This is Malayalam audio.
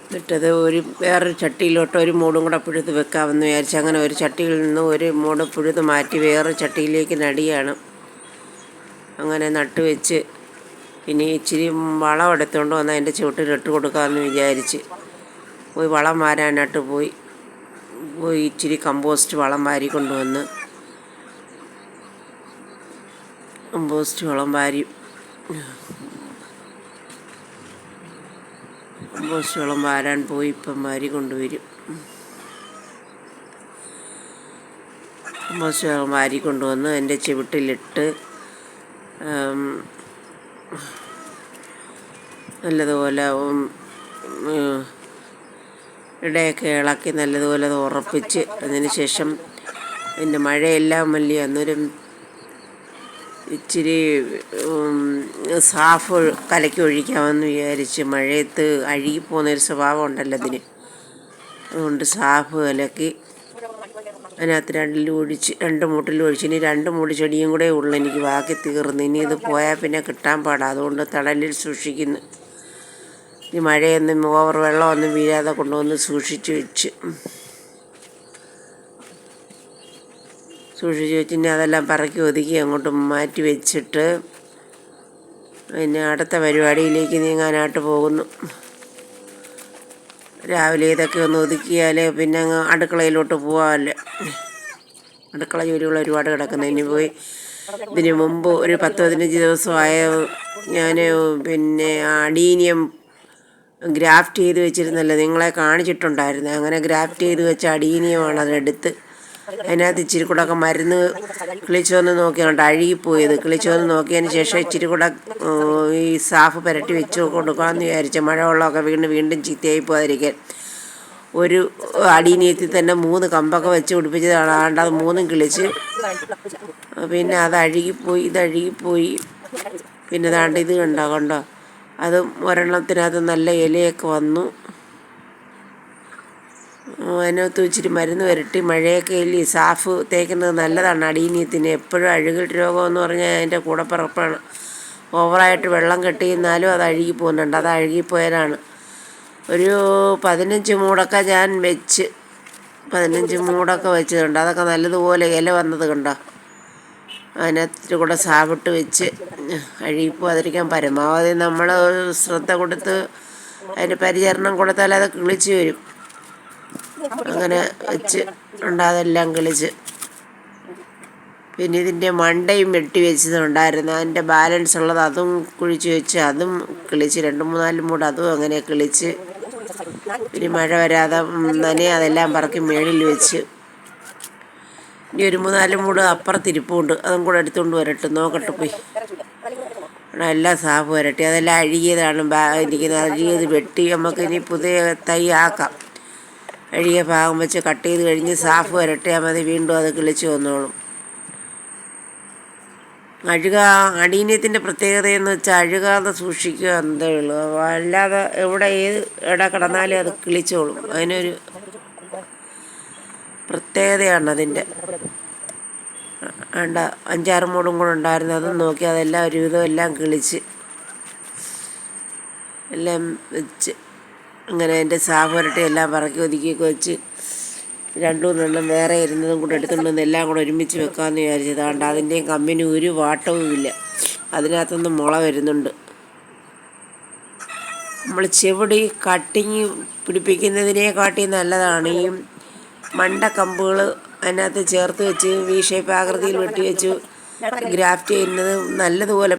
എന്നിട്ടത് വേറൊരു ചട്ടിയിലോട്ട് ഒരു മൂടും കൂടെ പുഴുത് വെക്കാമെന്ന് വിചാരിച്ച് അങ്ങനെ ഒരു ചട്ടിയിൽ നിന്ന് ഒരു മൂട് പുഴുത് മാറ്റി വേറെ ചട്ടിയിലേക്ക് നടിയാണ്. അങ്ങനെ നട്ടുവെച്ച് ഇനി ഇച്ചിരി വളം എടുത്തുകൊണ്ട് വന്ന് അതിൻ്റെ ചുവട്ടിൽ ഇട്ട് കൊടുക്കാമെന്ന് വിചാരിച്ച് പോയി വളം വാരാനായിട്ട് പോയി ഇച്ചിരി കമ്പോസ്റ്റ് വളം വാരി കൊണ്ടുവന്ന് കമ്പോസ്റ്റ് വളം വാരി കമ്പോസ്റ്റ് വളം വാരാൻ പോയി ഇപ്പം വാരി കൊണ്ടുവരും. കമ്പോസ്റ്റ് വളം വാരി കൊണ്ടുവന്ന് എൻ്റെ ചുവട്ടിലിട്ട് നല്ലതുപോലെ ഇടയൊക്കെ ഇളക്കി നല്ലതുപോലെ അത് ഉറപ്പിച്ച് അതിന് ശേഷം പിന്നെ മഴയെല്ലാം വലിയ അന്നേരം ഇച്ചിരി സാഫ് കലക്കി ഒഴിക്കാമെന്ന് വിചാരിച്ച് മഴയത്ത് അഴുകിപ്പോകുന്നൊരു സ്വഭാവം ഉണ്ടല്ലോ അതിന്. അതുകൊണ്ട് സാഫ് കലക്കി അതിനകത്ത് രണ്ട് മൂട്ടിൽ ഒഴിച്ച് ഇനി 2 മൂട് ചെടിയും കൂടെ ഉള്ളു എനിക്ക് ബാക്കി തീർന്നു. ഇനി ഇത് പോയാൽ പിന്നെ കിട്ടാൻ പാടാം. അതുകൊണ്ട് തണലിൽ സൂക്ഷിക്കുന്നു. ഈ മഴയൊന്നും ഓവർ വെള്ളമൊന്നും വീഴാതെ കൊണ്ടുവന്ന് സൂക്ഷിച്ച് വെച്ച് ഇനി അതെല്ലാം പറക്കി ഒതുക്കി അങ്ങോട്ട് മാറ്റി വെച്ചിട്ട് പിന്നെ അടുത്ത പരിപാടിയിലേക്ക് നീങ്ങാനായിട്ട് പോകുന്നു. രാവിലെ ഇതൊക്കെ ഒന്ന് ഒതുക്കിയാൽ പിന്നെ അങ്ങ് അടുക്കളയിലോട്ട് പോകാമല്ലോ. അടുക്കള ജോലികൾ ഒരുപാട് കിടക്കുന്നു. ഇനി പോയി ഇതിന് മുമ്പ് ഒരു 10-15 ദിവസമായ ഞാൻ പിന്നെ അഡീനിയം ഗ്രാഫ്റ്റ് ചെയ്ത് വെച്ചിരുന്നല്ലോ, നിങ്ങളെ കാണിച്ചിട്ടുണ്ടായിരുന്നു. അങ്ങനെ ഗ്രാഫ്റ്റ് ചെയ്ത് വെച്ച അഡീനിയമാണ് അതെടുത്ത് അതിനകത്ത് ഇച്ചിരി കൂടെ ഒക്കെ മരുന്ന് കിളിച്ചോന്ന് നോക്കിയാണ്ട് അഴുകിപ്പോയത്. കിളിച്ചോന്ന് നോക്കിയതിന് ശേഷം ഇച്ചിരി കൂടെ ഈ സാഫ് പുരട്ടി വെച്ച് കൊടുക്കാമെന്ന് വിചാരിച്ച മഴവെള്ളമൊക്കെ വീണ്ടും ചീത്തയായി പോകാതിരിക്കാൻ ഒരു അടീനിയത്തിൽ തന്നെ 3 കമ്പൊക്കെ വെച്ച് പിടിപ്പിച്ചതാണ്. അതുകൊണ്ട് അത് 3ഉം കിളിച്ച് പിന്നെ അത് ഇതഴുകിപ്പോയി. പിന്നെ ദാണ്ട് ഇത് കണ്ടോ അതും ഒരെണ്ണത്തിനകത്ത് നല്ല ഇലയൊക്കെ വന്നു. അതിനകത്ത് ഇച്ചിരി മരുന്ന് പുരട്ടി മഴയൊക്കെ ഇല്ലേ സാഫ് തേക്കുന്നത് നല്ലതാണ് അടീനിയത്തിന്. എപ്പോഴും അഴുകൽ രോഗമെന്ന് പറഞ്ഞാൽ അതിൻ്റെ കൂടപ്പിറപ്പാണ്. ഓവറായിട്ട് വെള്ളം കെട്ടിയിരുന്നാലും അത് അഴുകി പോകുന്നുണ്ട്. അത് അഴുകിപ്പോയതാണ്. ഒരു 15 മൂടൊക്കെ ഞാൻ വെച്ച് 15 മൂടൊക്കെ വെച്ചിട്ടുണ്ട്. അതൊക്കെ നല്ലതുപോലെ ഇല വന്നത് കണ്ടോ. അതിനകത്ത് കൂടെ സാവിട്ട് വെച്ച് അഴുകിപ്പോകാതിരിക്കാൻ പരമാവധി നമ്മൾ ശ്രദ്ധ കൊടുത്ത് അതിന് പരിചരണം കൊടുത്താൽ അത് കിളിച്ച് വരും. അങ്ങനെ വെച്ച് ഉണ്ട്, അതെല്ലാം കിളിച്ച്. പിന്നെ ഇതിൻ്റെ മണ്ടയും വെട്ടി വെച്ചതുണ്ടായിരുന്നു. അതിൻ്റെ ബാലൻസ് ഉള്ളത് അതും കുഴിച്ച് വെച്ച് അതും കിളിച്ച് 2-3-4 മൂട് അതും അങ്ങനെ കിളിച്ച്. ഇനി മഴ വരാതെ അതെല്ലാം പറക്കി മേളിൽ വെച്ച് ഇനി ഒരു 3-4 മൂട് അപ്പുറത്തിരിപ്പുണ്ട്. അതും കൂടെ എടുത്തുകൊണ്ട് വരട്ടെ, നോക്കട്ടെ പോയി. എല്ലാം സാഫ് വരട്ടെ. അതെല്ലാം അഴുകിയതാണ് ഇരിക്കുന്നത്. അഴുകിയത് വെട്ടി നമുക്ക് ഇനി പുതിയ തൈ ആക്കാം. അഴുകിയ ഭാഗം വെച്ച് കട്ട് ചെയ്ത് കഴിഞ്ഞ് സാഫ് വരട്ടിയാൽ മതി. വീണ്ടും അത് കിളിച്ച് വന്നോളും. അടീനിയത്തിൻ്റെ പ്രത്യേകതയെന്ന് വെച്ചാൽ അഴുകാതെ സൂക്ഷിക്കുക എന്നതേ ഉള്ളൂ. അല്ലാതെ എവിടെ കിടന്നാലും അത് കിളിച്ചോളും. അതിനൊരു പ്രത്യേകതയാണ് അതിൻ്റെ. 5-6 മൂടും കൂടെ ഉണ്ടായിരുന്നു. അതും നോക്കി അതെല്ലാം ഒരുവിധം എല്ലാം കിളിച്ച് എല്ലാം വെച്ച് അങ്ങനെ എൻ്റെ സാഫ് പുരട്ടി എല്ലാം പറക്കി ഒതുക്കിയൊക്കെ വെച്ച് 2-3 വേറെ ഇരുന്നതും കൂടെ എടുത്തുകൊണ്ടുവന്ന് എല്ലാം കൂടെ ഒരുമിച്ച് വെക്കാമെന്ന് വിചാരിച്ചതാണ്. അതിൻ്റെയും കമ്പിന് ഒരു വാട്ടവും ഇല്ല. അതിനകത്തുനിന്ന് മുള വരുന്നുണ്ട്. നമ്മൾ ചെവിടി കട്ടിങ് പിടിപ്പിക്കുന്നതിനെക്കാട്ടി നല്ലതാണ് ഈ മണ്ടക്കമ്പുകൾ അതിനകത്ത് ചേർത്ത് വെച്ച് വി ഷേപ്പ് ആകൃതിയിൽ വെട്ടി വെച്ച് ഗ്രാഫ്റ്റ് ചെയ്യുന്നത് നല്ലതുപോലെ